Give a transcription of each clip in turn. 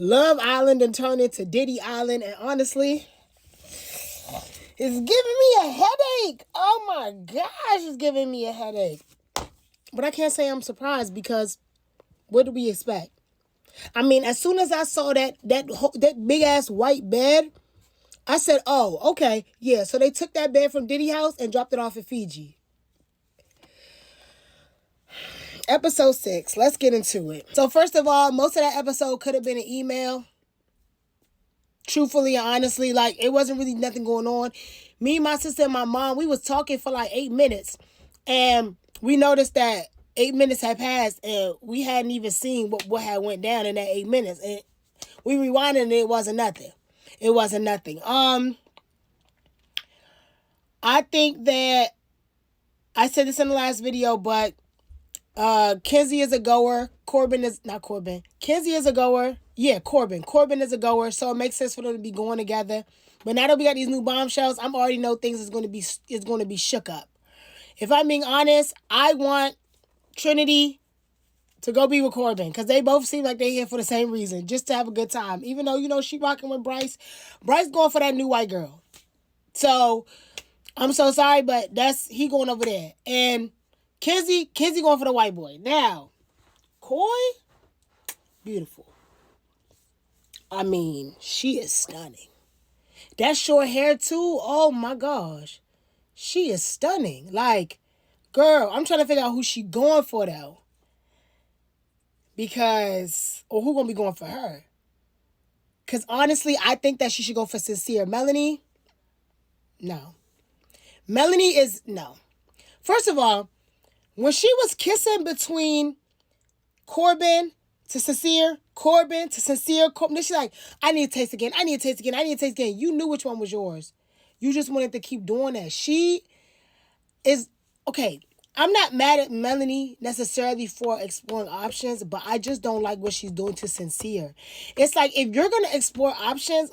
Love Island and turn into Diddy Island. And honestly, it's giving me a headache. Oh my gosh, it's giving me a headache. But I can't say I'm surprised because what do we expect? I mean, as soon as I saw that big ass white bed, I said, oh, okay, yeah. So they took that bed from Diddy house and dropped it off at Fiji. Episode 6. Let's get into it. So first of all, most of that episode could have been an email. Truthfully and honestly, like, it wasn't really nothing going on. Me, my sister, and my mom, we was talking for like 8 minutes. And we noticed that 8 minutes had passed and we hadn't even seen what had went down in that 8 minutes. And we rewinded and it wasn't nothing. It wasn't nothing. I think that I said this in the last video, but Kenzie is a goer. Kenzie is a goer. Yeah, Corbin is a goer. So it makes sense for them to be going together. But now that we got these new bombshells, I'm already know things is going to be shook up. If I'm being honest, I want Trinity to go be with Corbin because they both seem like they're here for the same reason, just to have a good time. Even though, she rocking with Bryce. Bryce going for that new white girl. So I'm so sorry, but he going over there. And Kenzie going for the white boy. Now, Coy, beautiful. I mean, she is stunning. That short hair too, oh my gosh. She is stunning. Like, girl, I'm trying to figure out who she going for though. Or who gonna be going for her? Because honestly, I think that she should go for Sincere. Melanie, no. Melanie is, no. First of all, when she was kissing between Corbin to Sincere, then she's like, I need to taste again. You knew which one was yours. You just wanted to keep doing that. She is, okay, I'm not mad at Melanie necessarily for exploring options, but I just don't like what she's doing to Sincere. It's like, if you're going to explore options,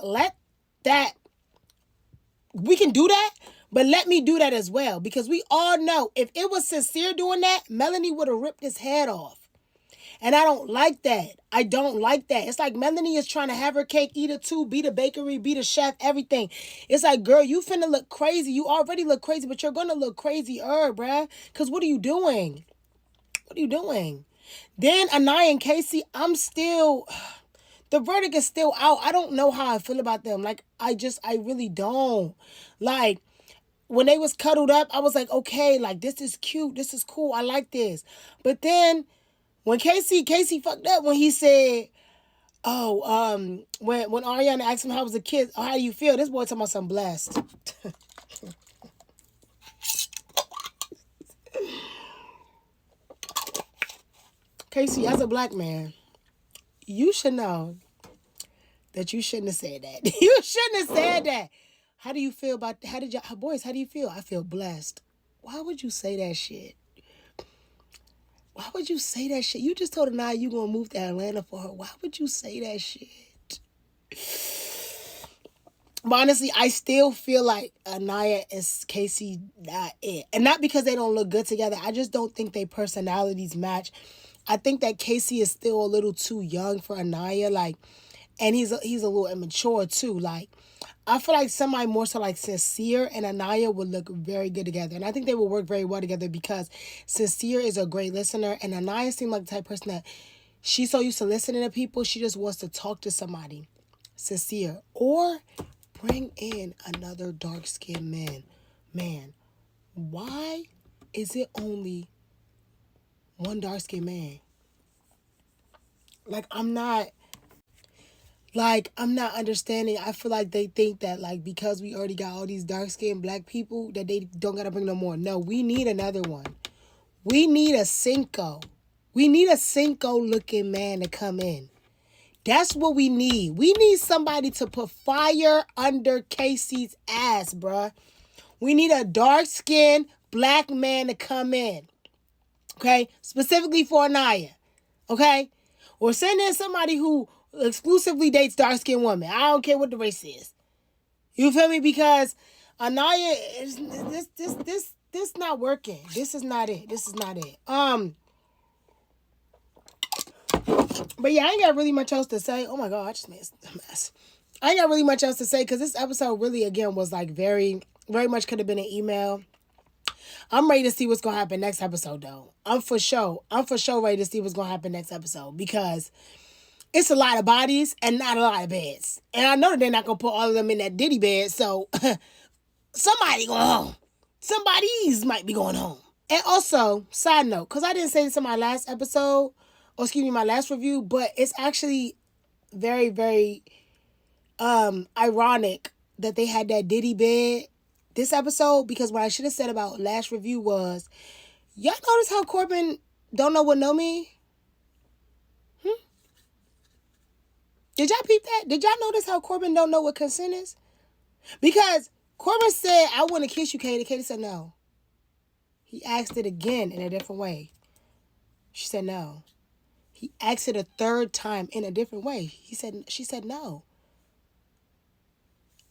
we can do that, but let me do that as well. Because we all know, if it was Sincere doing that, Melanie would have ripped his head off. And I don't like that. I don't like that. It's like Melanie is trying to have her cake, eat it too, be the bakery, be the chef, everything. It's like, girl, you finna look crazy. You already look crazy, but you're gonna look crazier, bruh. Because what are you doing? Then Anaya and Casey, the verdict is still out. I don't know how I feel about them. Like, I really don't. Like, when they was cuddled up, I was like, okay, like, this is cute. This is cool. I like this. But then when Casey fucked up when he said, when Ariana asked him how was a kid, how do you feel? This boy talking about something blessed. Casey, as a black man, you should know that you shouldn't have said that. You shouldn't have said that. How do you feel about, boys, how do you feel? I feel blessed. Why would you say that shit? Why would you say that shit? You just told Anaya you gonna move to Atlanta for her. Why would you say that shit? But honestly, I still feel like Anaya and Casey not it. And not because they don't look good together. I just don't think their personalities match. I think that Casey is still a little too young for Anaya. Like, and he's a little immature too. Like, I feel like somebody more so like Sincere and Anaya would look very good together. And I think they would work very well together because Sincere is a great listener. And Anaya seemed like the type of person that she's so used to listening to people, she just wants to talk to somebody. Sincere. Or bring in another dark-skinned man. Why is it only one dark-skinned man? Like, I'm not understanding. I feel like they think that, like, because we already got all these dark-skinned black people, that they don't got to bring no more. No, we need another one. We need a Cinco. We need a Cinco-looking man to come in. That's what we need. We need somebody to put fire under Casey's ass, bruh. We need a dark-skinned black man to come in. Okay? Specifically for Anaya. Okay? Or send in somebody who exclusively dates dark-skinned women. I don't care what the race is. You feel me? Because Anaya is this not working. This is not it. But yeah, I ain't got really much else to say. Oh my God, I just made a mess. I ain't got really much else to say because this episode really, again, was like very, very much could have been an email. I'm ready to see what's going to happen next episode, though. I'm for sure ready to see what's going to happen next episode because it's a lot of bodies and not a lot of beds. And I know that they're not going to put all of them in that Diddy bed, so somebody going home. Somebody's might be going home. And also, side note, because I didn't say this in my last episode, or excuse me, my last review, but it's actually very, very ironic that they had that Diddy bed this episode, because what I should have said about last review was, y'all notice how Corbin don't know what no mean? Did y'all peep that? Did y'all notice how Corbin don't know what consent is? Because Corbin said, I want to kiss you, Katie. Katie said no. He asked it again in a different way. She said no. He asked it a third time in a different way. She said no.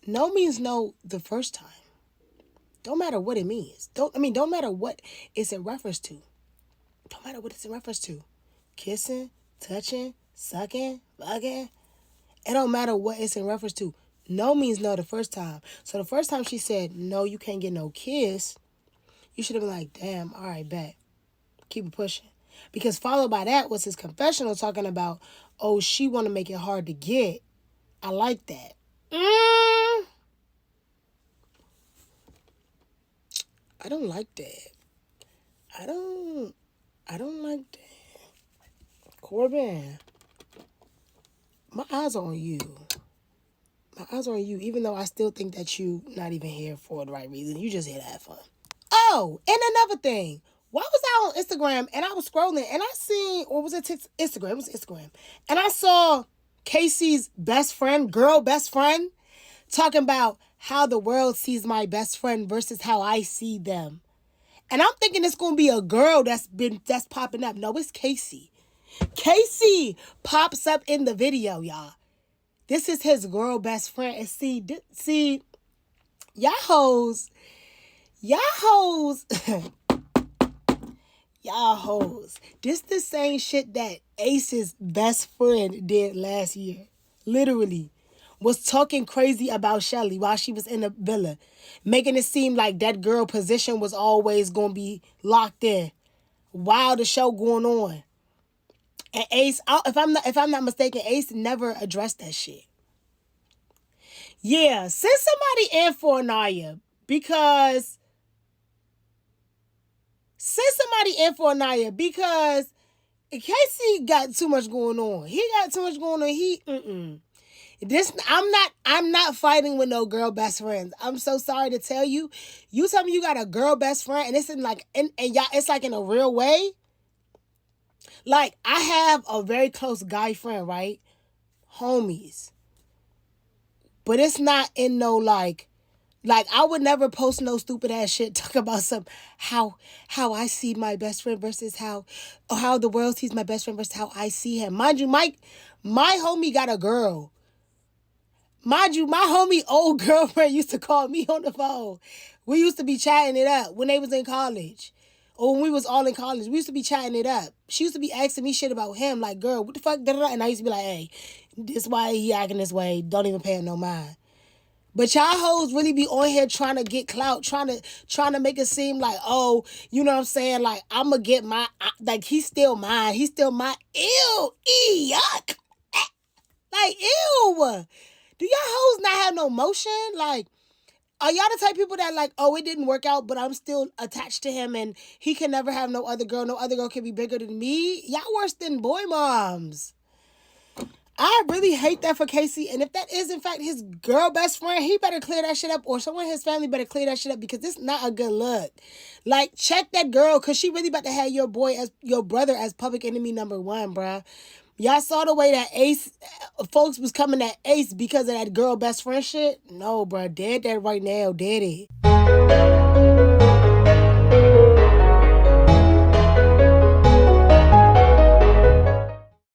No means no the first time. Don't matter what it means. Don't matter what it's in reference to. Don't matter what it's in reference to. Kissing, touching, sucking, fucking. It don't matter what it's in reference to. No means no the first time. So the first time she said, no, you can't get no kiss, you should have been like, damn, all right, bet. Keep it pushing. Because followed by that was his confessional talking about, oh, she want to make it hard to get. I like that. I don't like that. I don't like that. Corbin, my eyes are on you. My eyes are on you, even though I still think that you not even here for the right reason. You just here to have fun. Oh, and another thing. Why was I on Instagram and I was scrolling and I seen, or was it Instagram? It was Instagram. And I saw Casey's best friend, girl best friend, talking about how the world sees my best friend versus how I see them. And I'm thinking it's going to be a girl that's popping up. No, it's Casey. Casey pops up in the video, y'all. This is his girl best friend. And see, y'all hoes, y'all hoes. This the same shit that Ace's best friend did last year. Literally. Was talking crazy about Shelly while she was in the villa. Making it seem like that girl position was always going to be locked in. While the show going on. And Ace, if I'm not mistaken, Ace never addressed that shit. Yeah, send somebody in for Anaya. Because Casey got too much going on. I'm not fighting with no girl best friends. I'm so sorry to tell you. You tell me you got a girl best friend and it's in like and y'all it's like in a real way. Like I have a very close guy friend, right? Homies. But it's not in no like I would never post no stupid ass shit talk about how I see my best friend versus how the world sees my best friend versus how I see him. Mind you, my homie got a girl. Mind you, my homie old girlfriend used to call me on the phone. We used to be chatting it up when they was in college. Or when we was all in college. We used to be chatting it up. She used to be asking me shit about him. Like, girl, what the fuck? And I used to be like, hey, this why he acting this way. Don't even pay him no mind. But y'all hoes really be on here trying to get clout. Trying to make it seem like, oh, you know what I'm saying? Like, I'm going to get like, he's still mine. He's still mine. Ew. Yuck. Like, ew. Do y'all hoes not have no motion? Like, are y'all the type of people that like, oh, it didn't work out, but I'm still attached to him and he can never have no other girl. No other girl can be bigger than me. Y'all worse than boy moms. I really hate that for Casey. And if that is, in fact, his girl best friend, he better clear that shit up. Or someone in his family better clear that shit up because this is not a good look. Like, check that girl because she really about to have your brother as public enemy number one, bruh. Y'all saw the way that Ace, folks was coming at Ace because of that girl best friend shit? No, bruh. Dead that right now. Dead it.